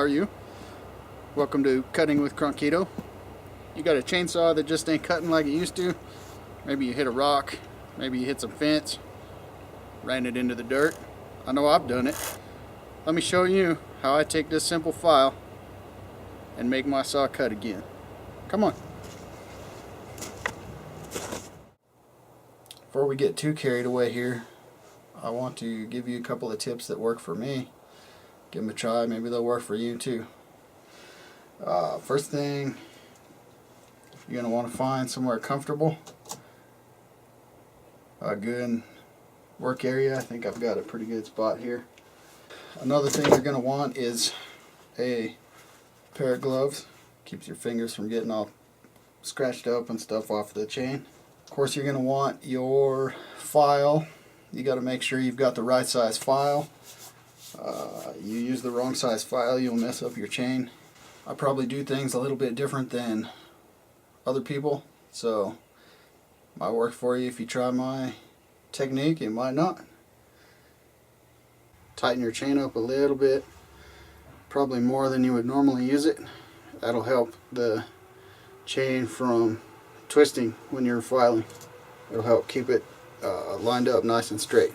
are you? Welcome to Cutting with Cronkito. You got a chainsaw that just ain't cutting like it used to. Maybe you hit a rock, maybe you hit some fence, ran it into the dirt. I know I've done it. Let me show you how I take this simple file and make my saw cut again. Come on. Before we get too carried away here, I want to give you a couple of tips that work for me. Give them a try, maybe they'll work for you too. First thing, you're going to want to find somewhere comfortable, a good work area. I think I've got a pretty good spot here. Another thing you're going to want is a pair of gloves. Keeps your fingers from getting all scratched up and stuff off the chain. Of course, you're going to want your file. You got to make sure you've got the right size file. You use the wrong size file, you'll mess up your chain. I probably do things a little bit different than other people, so might work for you if you try my technique. It might not. Tighten your chain up a little bit, probably more than you would normally use it. That'll help the chain from twisting when you're filing. It'll help keep it lined up nice and straight.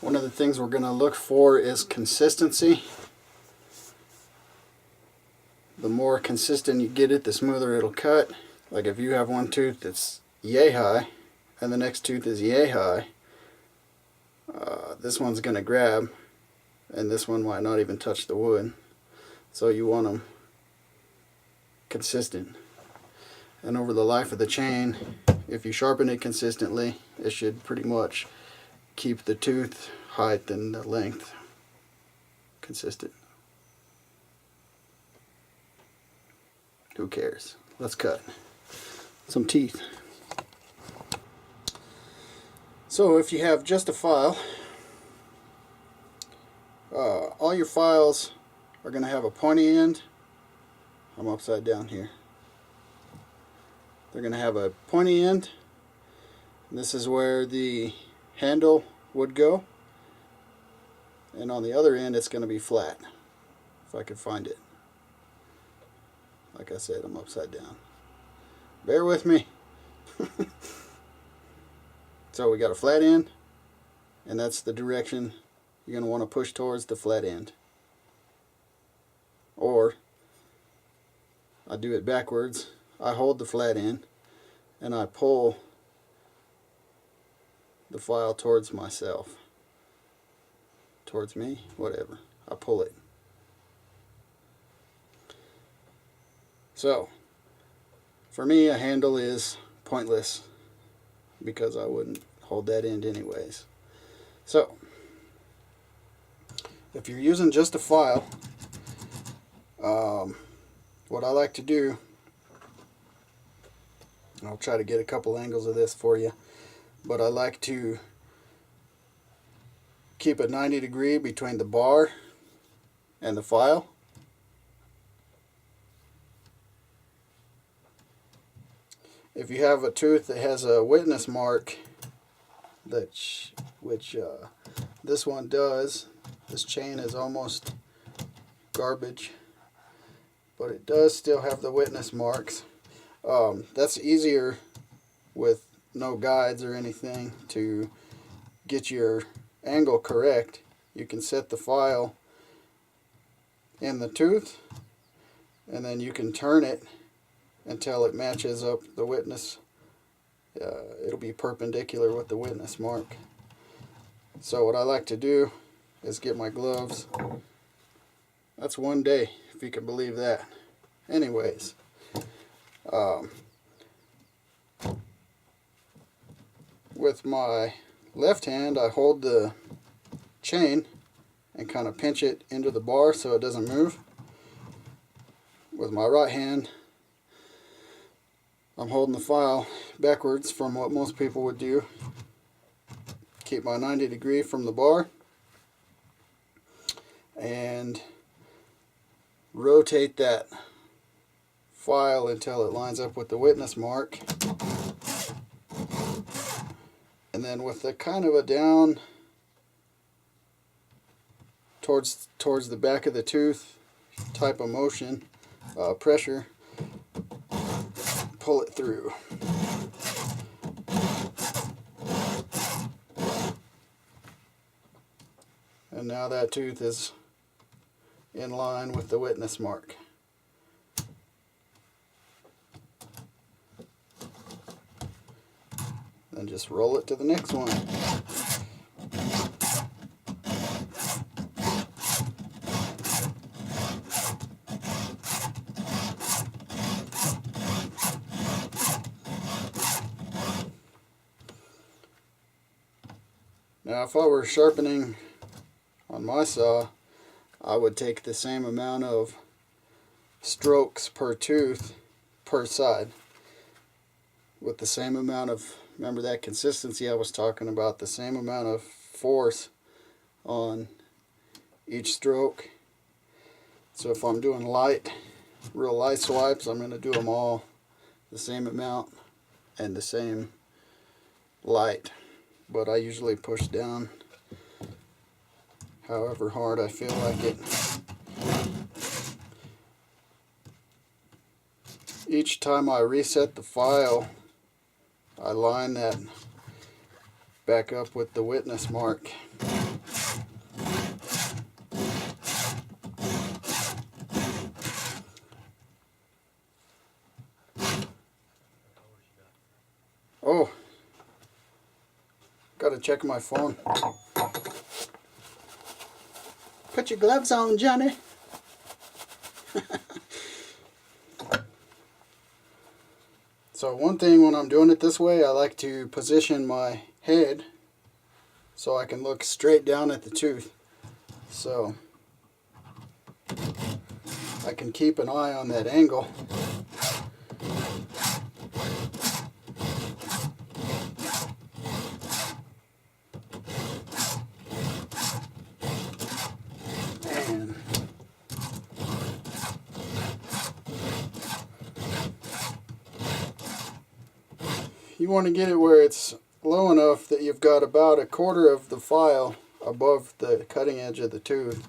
One of the things we're going to look for is consistency. The more consistent you get it, the smoother it'll cut. Like if you have one tooth that's yay high and the next tooth is yay high, this one's going to grab and this one might not even touch the wood. So you want them consistent. And over the life of the chain, if you sharpen it consistently, it should pretty much keep the tooth height and the length consistent. Who cares? Let's cut some teeth. So if you have just a file, all your files are going to have a pointy end. I'm upside down here. They're going to have a pointy end. This is where the handle would go, and on the other end it's going to be flat, if I could find it. Like I said, I'm upside down. Bear with me. So we got a flat end, and that's the direction you're going to want to push towards, the flat end. Or I do it backwards. I hold the flat end and I pull the file towards myself, towards me, whatever. I pull it. So for me, a handle is pointless because I wouldn't hold that end anyways. So if you're using just a file, what I like to do, I'll try to get a couple angles of this for you, but I like to keep a 90 degree between the bar and the file. If you have a tooth that has a witness mark, which this one does, this chain is almost garbage, but it does still have the witness marks. That's easier with no guides or anything to get your angle correct. You can set the file in the tooth and then you can turn it until it matches up the witness. It'll be perpendicular with the witness mark. So what I like to do is get my gloves. That's one day, if you can believe that. Anyways, with my left hand, I hold the chain and kind of pinch it into the bar so it doesn't move. With my right hand, I'm holding the file backwards from what most people would do. Keep my 90 degree from the bar and rotate that file until it lines up with the witness mark. And then with a kind of a down towards the back of the tooth type of motion, pressure, pull it through. And now that tooth is in line with the witness mark. Then just roll it to the next one. Now if I were sharpening on my saw, I would take the same amount of strokes per tooth per side with the same amount of, remember that consistency I was talking about, the same amount of force on each stroke. So if I'm doing real light swipes, I'm going to do them all the same amount and the same light. But I usually push down however hard I feel like it. Each time I reset the file, I line that back up with the witness mark. Oh, gotta check my phone. Put your gloves on, Johnny. So one thing when I'm doing it this way, I like to position my head so I can look straight down at the tooth. So I can keep an eye on that angle. And you want to get it where it's low enough that you've got about 1/4 of the file above the cutting edge of the tooth.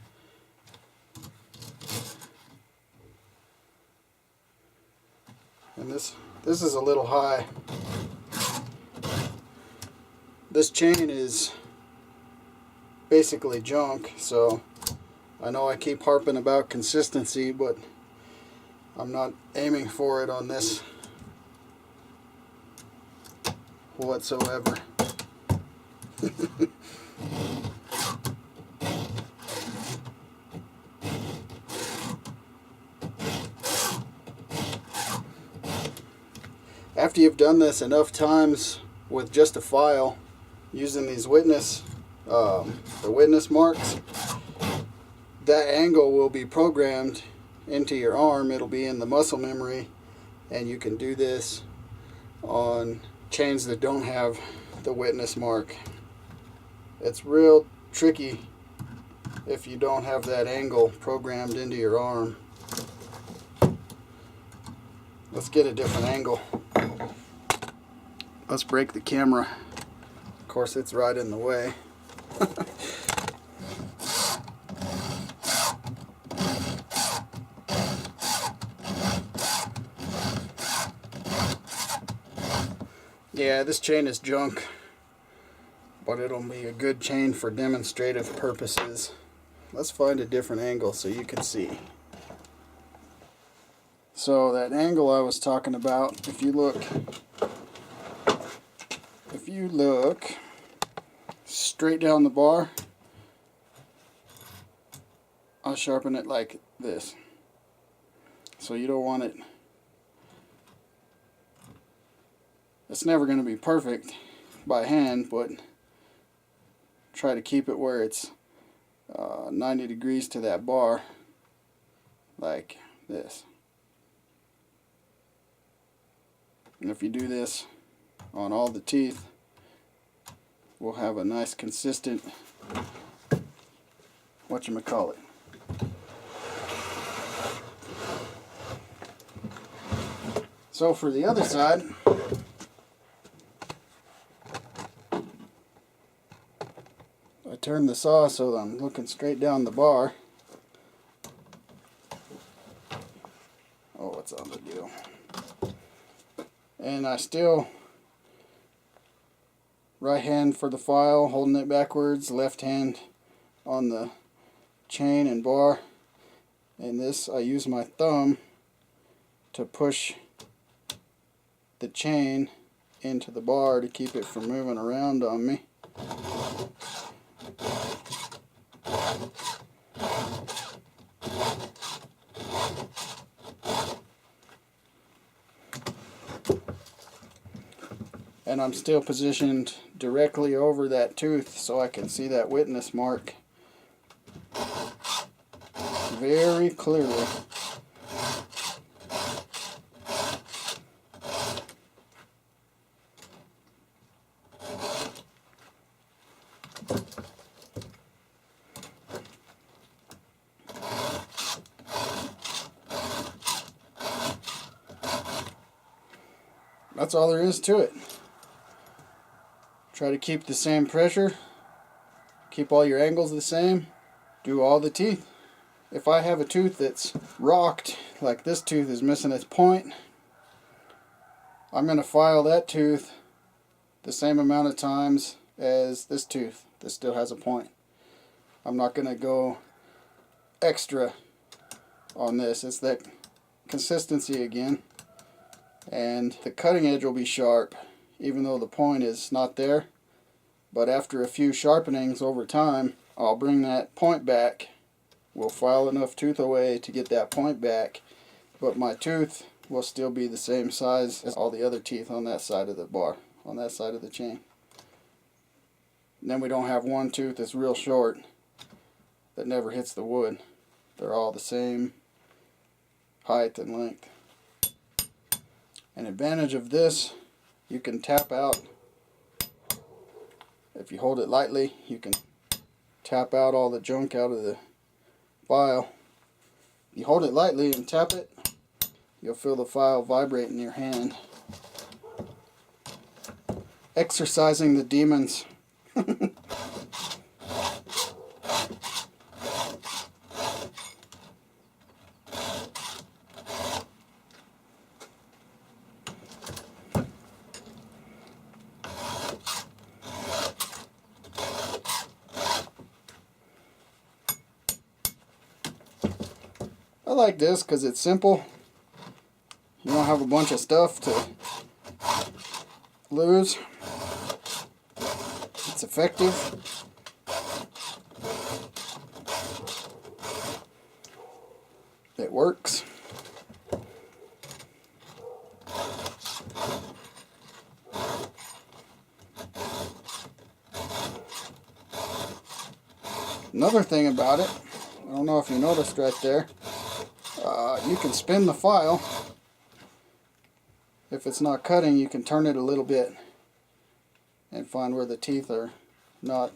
And this is a little high. This chain is basically junk, so I know I keep harping about consistency, but I'm not aiming for it on this whatsoever. After you've done this enough times with just a file using these the witness marks, that angle will be programmed into your arm. It'll be in the muscle memory, and you can do this on chains that don't have the witness mark. It's real tricky if you don't have that angle programmed into your arm. Let's get a different angle. Let's break the camera. Of course, it's right in the way. Yeah, this chain is junk, but it'll be a good chain for demonstrative purposes. Let's find a different angle so you can see. So that angle I was talking about, if you look straight down the bar, I'll sharpen it like this. So you don't want it, it's never going to be perfect by hand, but try to keep it where it's 90 degrees to that bar, like this. And if you do this on all the teeth, we'll have a nice consistent whatchamacallit. So for the other side, I turn the saw so that I'm looking straight down the bar. Oh, what's on the deal? And I still right hand for the file, holding it backwards, left hand on the chain and bar. And this, I use my thumb to push the chain into the bar to keep it from moving around on me. And I'm still positioned directly over that tooth so I can see that witness mark very clearly. That's all there is to it. Try to keep the same pressure, keep all your angles the same, do all the teeth. If I have a tooth that's rocked, like this tooth is missing its point, I'm going to file that tooth the same amount of times as this tooth that still has a point. I'm not going to go extra on this. It's that consistency again. And the cutting edge will be sharp even though the point is not there. But after a few sharpenings over time, I'll bring that point back. We'll file enough tooth away to get that point back, but my tooth will still be the same size as all the other teeth on that side of the bar, on that side of the chain. And then we don't have one tooth that's real short that never hits the wood. They're all the same height and length. An advantage of this, you can tap out. If you hold it lightly, you can tap out all the junk out of the file. If you hold it lightly and tap it, you'll feel the file vibrate in your hand. Exercising the demons. I like this because it's simple. You don't have a bunch of stuff to lose. It's effective. It works. Another thing about it, I don't know if you noticed right there, you can spin the file. If it's not cutting, you can turn it a little bit and find where the teeth are not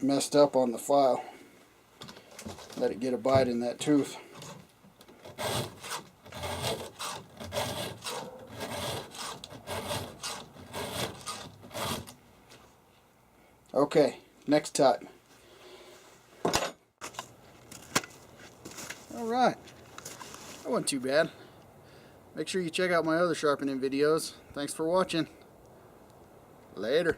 messed up on the file. Let it get a bite in that tooth. Okay, next time. Alright, that wasn't too bad. Make sure you check out my other sharpening videos. Thanks for watching. Later.